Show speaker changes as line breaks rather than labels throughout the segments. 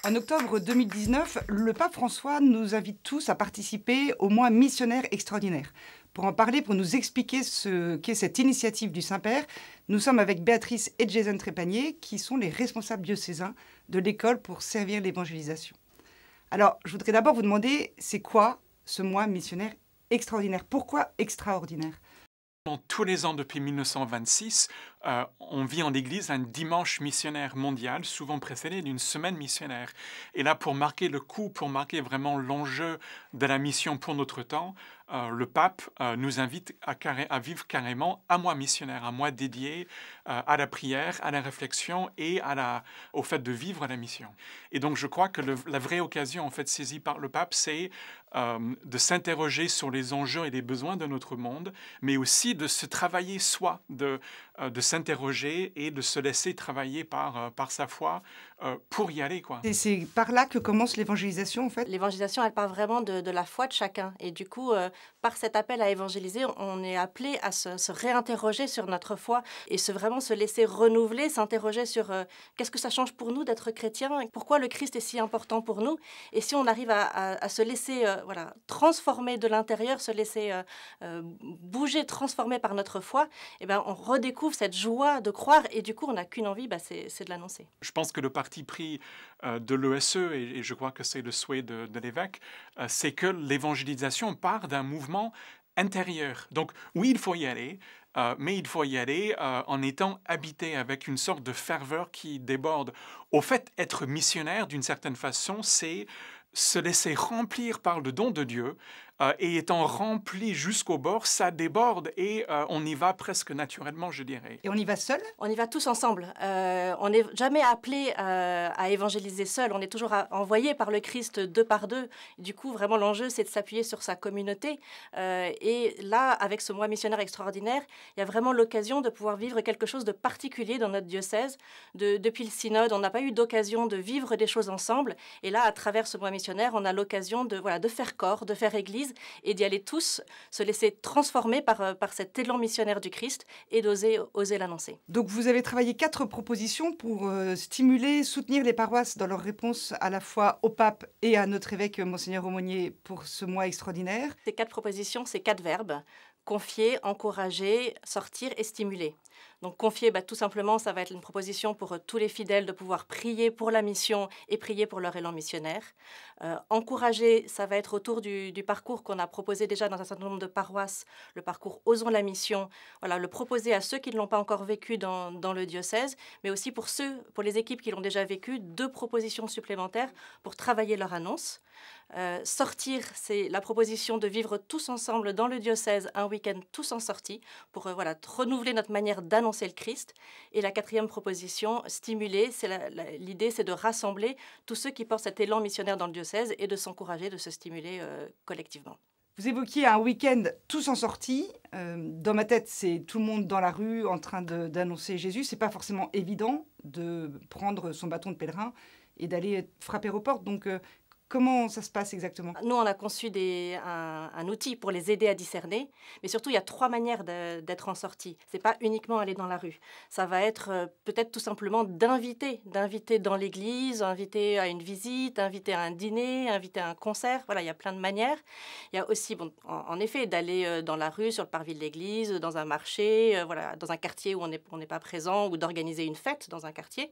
En octobre 2019, le pape François nous invite tous à participer au mois missionnaire extraordinaire. Pour en parler, pour nous expliquer ce qu'est cette initiative du Saint-Père, nous sommes avec Béatrice et Jason Trépanier, qui sont les responsables diocésains de l'école pour servir l'évangélisation. Alors, je voudrais d'abord vous demander, c'est quoi ce mois missionnaire extraordinaire? Pourquoi extraordinaire?
Tous les ans depuis 1926, on vit en Église un dimanche missionnaire mondial, souvent précédé d'une semaine missionnaire. Et là, pour marquer le coup, pour marquer vraiment l'enjeu de la mission pour notre temps, le pape nous invite à vivre carrément un mois missionnaire, un mois dédié à la prière, à la réflexion et au fait de vivre la mission. Et donc, je crois que la vraie occasion en fait saisie par le pape, c'est de s'interroger sur les enjeux et les besoins de notre monde, mais aussi de se travailler soi, de s'interroger et de se laisser travailler par sa foi pour y aller, quoi.
Et c'est par là que commence l'évangélisation, en fait?
L'évangélisation, elle part vraiment de la foi de chacun. Et du coup, par cet appel à évangéliser, on est appelé à se réinterroger sur notre foi et vraiment se laisser renouveler, s'interroger sur qu'est-ce que ça change pour nous d'être chrétien, pourquoi le Christ est si important pour nous. Et si on arrive à se laisser transformer de l'intérieur, se laisser bouger, transformer par notre foi, eh ben, on redécouvre cette joie de croire et du coup, on n'a qu'une envie, c'est de l'annoncer.
Je pense que le parti pris de l'ESE, et je crois que c'est le souhait de l'évêque, c'est que l'évangélisation part d'un mouvement intérieur. Donc oui, il faut y aller, mais il faut y aller en étant habité avec une sorte de ferveur qui déborde. Au fait, être missionnaire, d'une certaine façon, c'est se laisser remplir par le don de Dieu, et étant rempli jusqu'au bord, ça déborde et on y va presque naturellement, je dirais.
Et on y va seul?
On y va tous ensemble. On n'est jamais appelé à évangéliser seul. On est toujours envoyé par le Christ deux par deux. Du coup, vraiment, l'enjeu, c'est de s'appuyer sur sa communauté. Et là, avec ce mois missionnaire extraordinaire, il y a vraiment l'occasion de pouvoir vivre quelque chose de particulier dans notre diocèse. Depuis le synode, on n'a pas eu d'occasion de vivre des choses ensemble. Et là, à travers ce mois missionnaire, on a l'occasion de faire corps, de faire église et d'y aller tous, se laisser transformer par cet élan missionnaire du Christ et oser l'annoncer.
Donc vous avez travaillé 4 propositions pour stimuler, soutenir les paroisses dans leur réponse à la fois au pape et à notre évêque Monseigneur Aumônier pour ce mois extraordinaire.
Ces 4 propositions, c'est 4 verbes. Confier, encourager, sortir et stimuler. Donc confier, tout simplement, ça va être une proposition pour tous les fidèles de pouvoir prier pour la mission et prier pour leur élan missionnaire. Encourager, ça va être autour du parcours qu'on a proposé déjà dans un certain nombre de paroisses, le parcours Osons la mission. Voilà, le proposer à ceux qui ne l'ont pas encore vécu dans le diocèse, mais aussi pour les équipes qui l'ont déjà vécu, 2 propositions supplémentaires pour travailler leur annonce. Sortir, c'est la proposition de vivre tous ensemble dans le diocèse un week-end tous en sortie pour renouveler notre manière d'annoncer le Christ. Et la 4e proposition, stimuler, l'idée c'est de rassembler tous ceux qui portent cet élan missionnaire dans le diocèse et de s'encourager, de se stimuler collectivement.
Vous évoquiez un week-end tous en sortie. Dans ma tête, c'est tout le monde dans la rue en train d'annoncer Jésus. C'est pas forcément évident de prendre son bâton de pèlerin et d'aller frapper aux portes. Donc, comment ça se passe exactement?
Nous, on a conçu un outil pour les aider à discerner, mais surtout, il y a 3 manières d'être en sortie. Ce n'est pas uniquement aller dans la rue. Ça va être peut-être tout simplement d'inviter dans l'église, inviter à une visite, inviter à un dîner, inviter à un concert. Voilà, il y a plein de manières. Il y a aussi, en effet, d'aller dans la rue, sur le parvis de l'église, dans un marché, dans un quartier où on n'est pas présent, ou d'organiser une fête dans un quartier.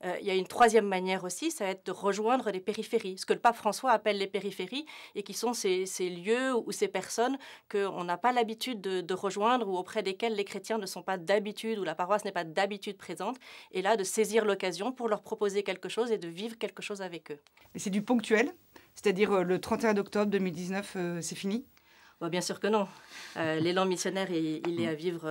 Il y a une 3e manière aussi, ça va être de rejoindre les périphéries, ce que le pape François appelle les périphéries et qui sont ces lieux ou ces personnes qu'on n'a pas l'habitude de rejoindre ou auprès desquelles les chrétiens ne sont pas d'habitude ou la paroisse n'est pas d'habitude présente. Et là, de saisir l'occasion pour leur proposer quelque chose et de vivre quelque chose avec eux.
Mais c'est du ponctuel, c'est-à-dire le 31 octobre 2019, c'est fini?
Bien sûr que non. L'élan missionnaire, il est à vivre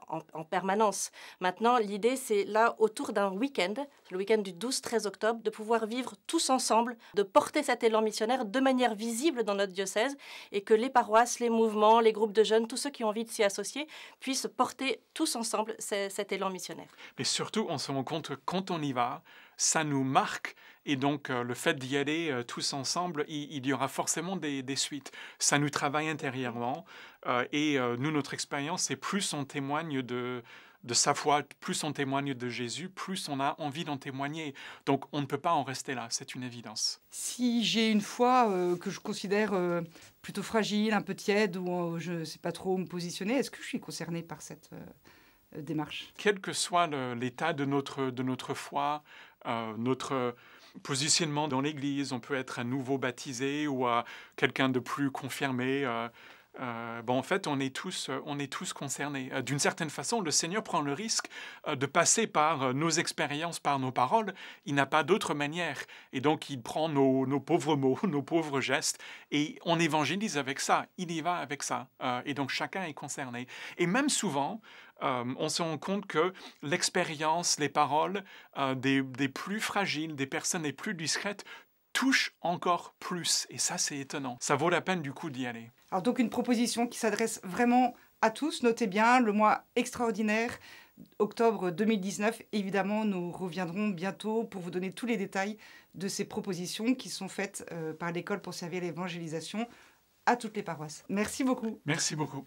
en permanence. Maintenant, l'idée, c'est là, autour d'un week-end, le week-end du 12-13 octobre, de pouvoir vivre tous ensemble, de porter cet élan missionnaire de manière visible dans notre diocèse et que les paroisses, les mouvements, les groupes de jeunes, tous ceux qui ont envie de s'y associer, puissent porter tous ensemble cet élan missionnaire.
Mais surtout, on se rend compte que quand on y va, ça nous marque. Et donc, le fait d'y aller tous ensemble, il y aura forcément des suites. Ça nous travaille intérieurement. Et nous, notre expérience, c'est plus on témoigne de sa foi, plus on témoigne de Jésus, plus on a envie d'en témoigner. Donc on ne peut pas en rester là, c'est une évidence.
Si j'ai une foi que je considère plutôt fragile, un peu tiède, ou je ne sais pas trop où me positionner, est-ce que je suis concernée par cette démarche?
Quel que soit l'état de notre foi, notre positionnement dans l'Église, on peut être un nouveau baptisé ou quelqu'un de plus confirmé. En fait, on est tous concernés. D'une certaine façon, le Seigneur prend le risque de passer par nos expériences, par nos paroles. Il n'a pas d'autre manière. Et donc, il prend nos pauvres mots, nos pauvres gestes, et on évangélise avec ça. Il y va avec ça. Et donc, chacun est concerné. Et même souvent, on se rend compte que l'expérience, les paroles des plus fragiles, des personnes les plus discrètes, touche encore plus. Et ça, c'est étonnant. Ça vaut la peine du coup d'y aller.
Alors donc une proposition qui s'adresse vraiment à tous. Notez bien, le mois extraordinaire, octobre 2019. Évidemment, nous reviendrons bientôt pour vous donner tous les détails de ces propositions qui sont faites par l'École pour servir l'évangélisation à toutes les paroisses. Merci beaucoup.
Merci beaucoup.